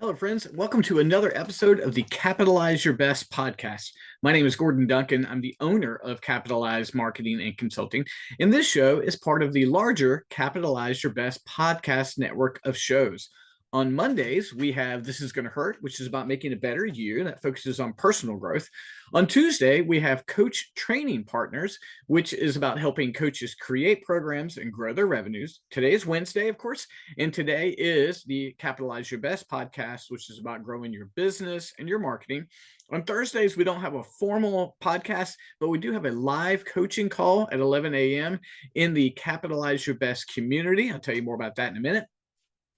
Hello, friends. Welcome to another episode of the Capitalize Your Best podcast. My name is Gordon Duncan. I'm the owner of Capitalize Marketing and Consulting. And this show is part of the larger Capitalize Your Best podcast network of shows. On Mondays, we have This Is Going to Hurt, which is about making a better you that focuses on personal growth. On Tuesday, we have Coach Training Partners, which is about helping coaches create programs and grow their revenues. Today is Wednesday, of course, and today is the Capitalize Your Best podcast, which is about growing your business and your marketing. On Thursdays, we don't have a formal podcast, but we do have a live coaching call at 11 a.m. in the Capitalize Your Best community. I'll tell you more about that in a minute.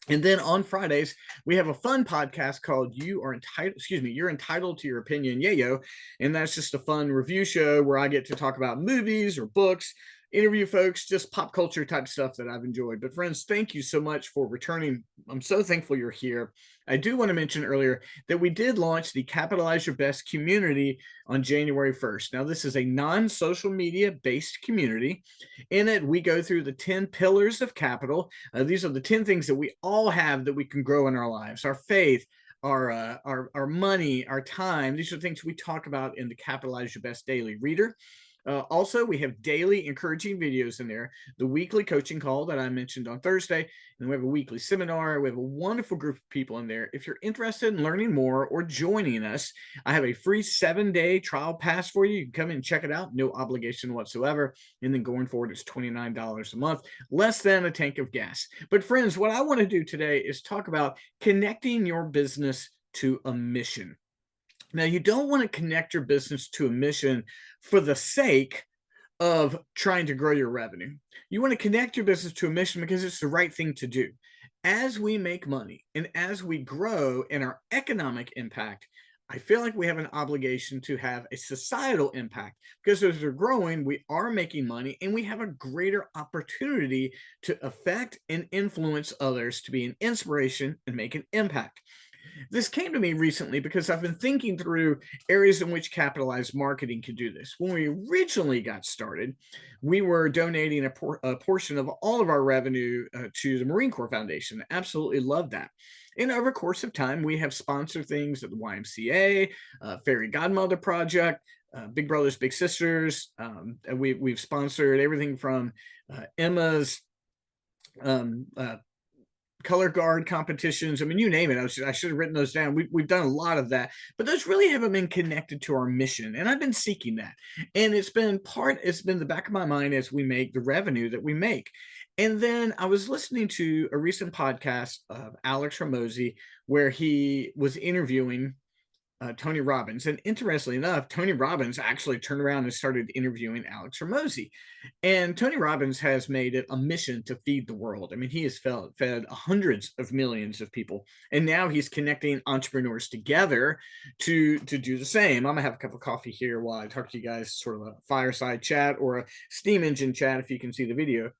And then on Fridays, we have a fun podcast called You're Entitled to Your Opinion, Yayo. And that's just a fun review show where I get to talk about movies or books, interview folks, just pop culture type stuff that I've enjoyed. But friends, thank you so much for returning. I'm so thankful you're here. I do want to mention earlier that we did launch the Capitalize Your Best community on January 1st. Now, this is a non-social media based community. In it, we go through the 10 pillars of capital. These are the 10 things that we all have that we can grow in our lives: our faith, our money, our time. These are things we talk about in the Capitalize Your Best Daily Reader. Also, we have daily encouraging videos in there, the weekly coaching call that I mentioned on Thursday, and we have a weekly seminar. We have a wonderful group of people in there. If you're interested in learning more or joining us, I have a free 7-day trial pass for you. You can come in and check it out, no obligation whatsoever. And then going forward, it's $29 a month, less than a tank of gas. But friends, what I want to do today is talk about connecting your business to a mission. Now, you don't want to connect your business to a mission for the sake of trying to grow your revenue. You want to connect your business to a mission because it's the right thing to do. As we make money and as we grow in our economic impact, I feel like we have an obligation to have a societal impact, because as we're growing, we are making money and we have a greater opportunity to affect and influence others, to be an inspiration and make an impact. This came to me recently because I've been thinking through areas in which capitalized marketing could do this. When we originally got started, we were donating a portion of all of our revenue to the Marine Corps Foundation. Absolutely love that. And over the course of time, we have sponsored things at the YMCA, Fairy Godmother Project, Big Brothers Big Sisters. We've sponsored everything from Emma's color guard competitions. I mean, you name it. I should have written those down. We've done a lot of that, but those really haven't been connected to our mission. And I've been seeking that. And it's been the back of my mind as we make the revenue that we make. And then I was listening to a recent podcast of Alex Hormozi, where he was interviewing Tony Robbins. And interestingly enough, Tony Robbins actually turned around and started interviewing Alex Hormozi. And Tony Robbins has made it a mission to feed the world. I mean, he has fed hundreds of millions of people. And now he's connecting entrepreneurs together to do the same. I'm going to have a cup of coffee here while I talk to you guys, sort of a fireside chat or a steam engine chat, if you can see the video.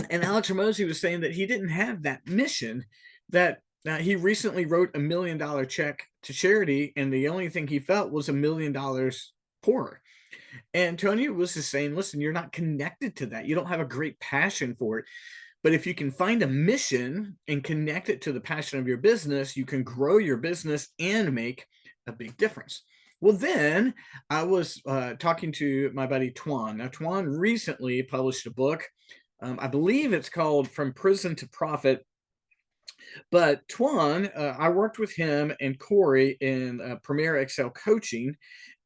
And Alex Hormozi was saying that he didn't have that mission, that now, he recently wrote $1 million check to charity, and the only thing he felt was $1 million poorer. And Tony was just saying, listen, you're not connected to that. You don't have a great passion for it. But if you can find a mission and connect it to the passion of your business, you can grow your business and make a big difference. Well, then I was talking to my buddy Tuan. Now, Tuan recently published a book. I believe it's called From Prison to Profit. But Tuan, I worked with him and Corey in Premier Excel Coaching,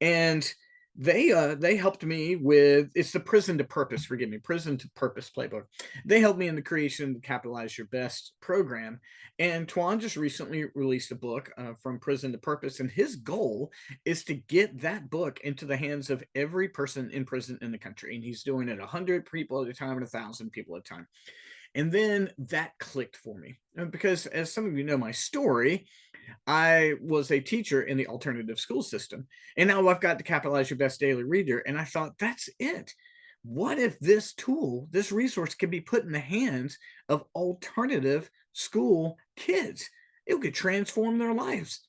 and they helped me with, it's the Prison to Purpose, forgive me, Prison to Purpose playbook. They helped me in the creation of the Capitalize Your Best program. And Tuan just recently released a book, From Prison to Purpose, and his goal is to get that book into the hands of every person in prison in the country. And he's doing it 100 people at a time and 1,000 people at a time. And then that clicked for me, because, as some of you know my story, I was a teacher in the alternative school system. And now I've got to Capitalize Your Best Daily Reader. And I thought, that's it. What if this tool, this resource, could be put in the hands of alternative school kids? It could transform their lives.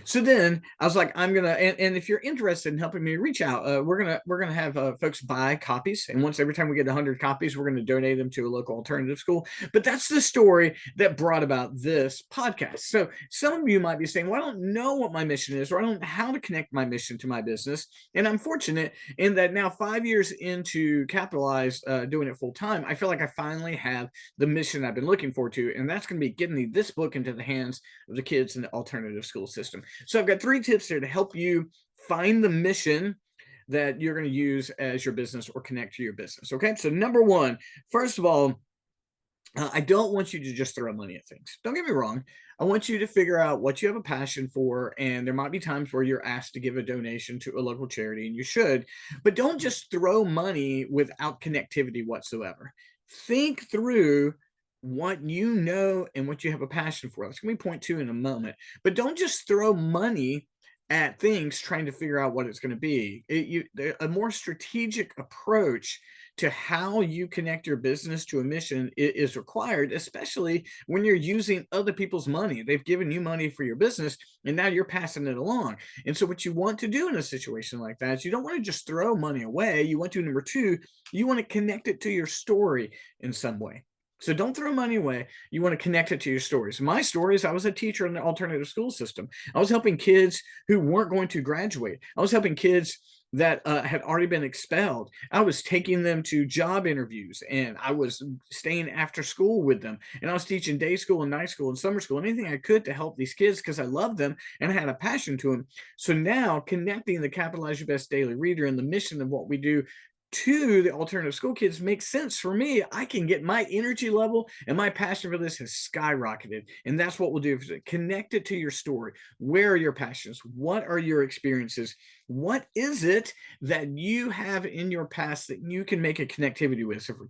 So then I was like, I'm gonna, and if you're interested in helping me, reach out. We're gonna have folks buy copies, and once every time we get 100 copies, we're gonna donate them to a local alternative school. But that's the story that brought about this podcast. So some of you might be saying, "Well, I don't know what my mission is, or I don't know how to connect my mission to my business." And I'm fortunate in that now, 5 years into Capitalize, doing it full time, I feel like I finally have the mission I've been looking forward to, and that's going to be getting this book into the hands of the kids in the alternative school system. So I've got 3 tips here to help you find the mission that you're going to use as your business or connect to your business. Okay. So, number one, first of all, I don't want you to just throw money at things. Don't get me wrong. I want you to figure out what you have a passion for. And there might be times where you're asked to give a donation to a local charity, and you should, but don't just throw money without connectivity whatsoever. Think through what you know and what you have a passion for. That's going to be point 2 in a moment. But don't just throw money at things trying to figure out what it's going to be. A more strategic approach to how you connect your business to a mission is required, especially when you're using other people's money. They've given you money for your business, and now you're passing it along. And so what you want to do in a situation like that is you don't want to just throw money away. You want to, number 2, you want to connect it to your story in some way. So don't throw money away. You want to connect it to your stories. My story is I was a teacher in the alternative school system. I was helping kids who weren't going to graduate. I was helping kids that had already been expelled. I was taking them to job interviews, and I was staying after school with them. And I was teaching day school and night school and summer school, anything I could to help these kids because I loved them and I had a passion to them. So now connecting the Capitalize Your Best Daily Reader and the mission of what we do to the alternative school kids makes sense for me. I can get my energy level, and my passion for this has skyrocketed. And that's what we'll do. Connect it to your story. Where are your passions? What are your experiences? What is it that you have in your past that you can make a connectivity with? So for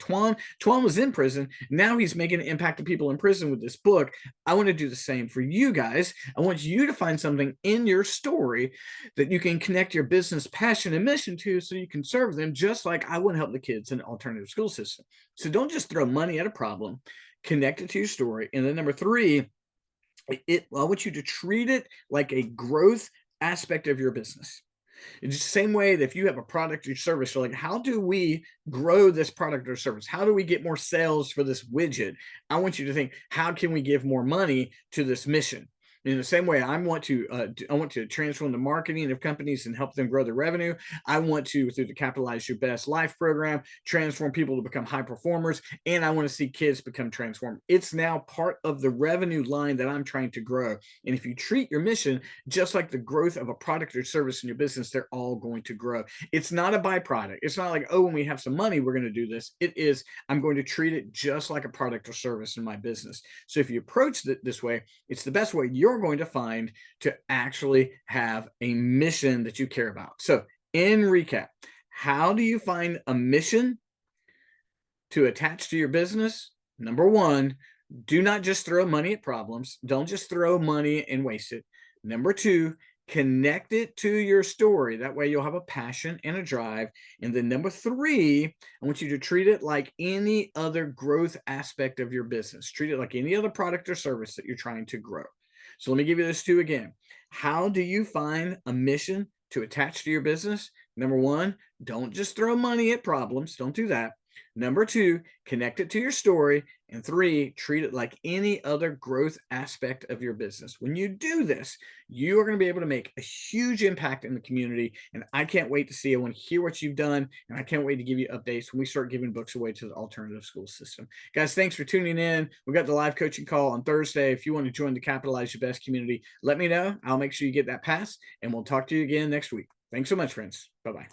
Tuan was in prison. Now he's making an impact to people in prison with this book. I want to do the same for you guys. I want you to find something in your story that you can connect your business passion and mission to, so you can serve them just like I want to help the kids in the alternative school system. So don't just throw money at a problem, connect it to your story. And then number 3, I want you to treat it like a growth aspect of your business. It's the same way that if you have a product or service, you're like, how do we grow this product or service? How do we get more sales for this widget? I want you to think, how can we give more money to this mission? In the same way, I want to transform the marketing of companies and help them grow their revenue. I want to, through the Capitalize Your Best Life program, transform people to become high performers, and I want to see kids become transformed. It's now part of the revenue line that I'm trying to grow. And if you treat your mission just like the growth of a product or service in your business, they're all going to grow. It's not a byproduct. It's not like, oh, when we have some money, we're going to do this. It is, I'm going to treat it just like a product or service in my business. So if you approach it this way, it's the best way you're going to find to actually have a mission that you care about. So, in recap, how do you find a mission to attach to your business? Number 1, do not just throw money at problems. Don't just throw money and waste it. Number 2, connect it to your story. That way you'll have a passion and a drive. And then number 3, I want you to treat it like any other growth aspect of your business. Treat it like any other product or service that you're trying to grow. So let me give you those 2 again. How do you find a mission to attach to your business? Number 1, don't just throw money at problems. Don't do that. Number 2, connect it to your story. And 3, treat it like any other growth aspect of your business. When you do this, you are going to be able to make a huge impact in the community. And I can't wait to see. I want to hear what you've done. And I can't wait to give you updates when we start giving books away to the alternative school system. Guys, thanks for tuning in. We got the live coaching call on Thursday. If you want to join the Capitalize Your Best community, let me know. I'll make sure you get that pass. And we'll talk to you again next week. Thanks so much, friends. Bye-bye.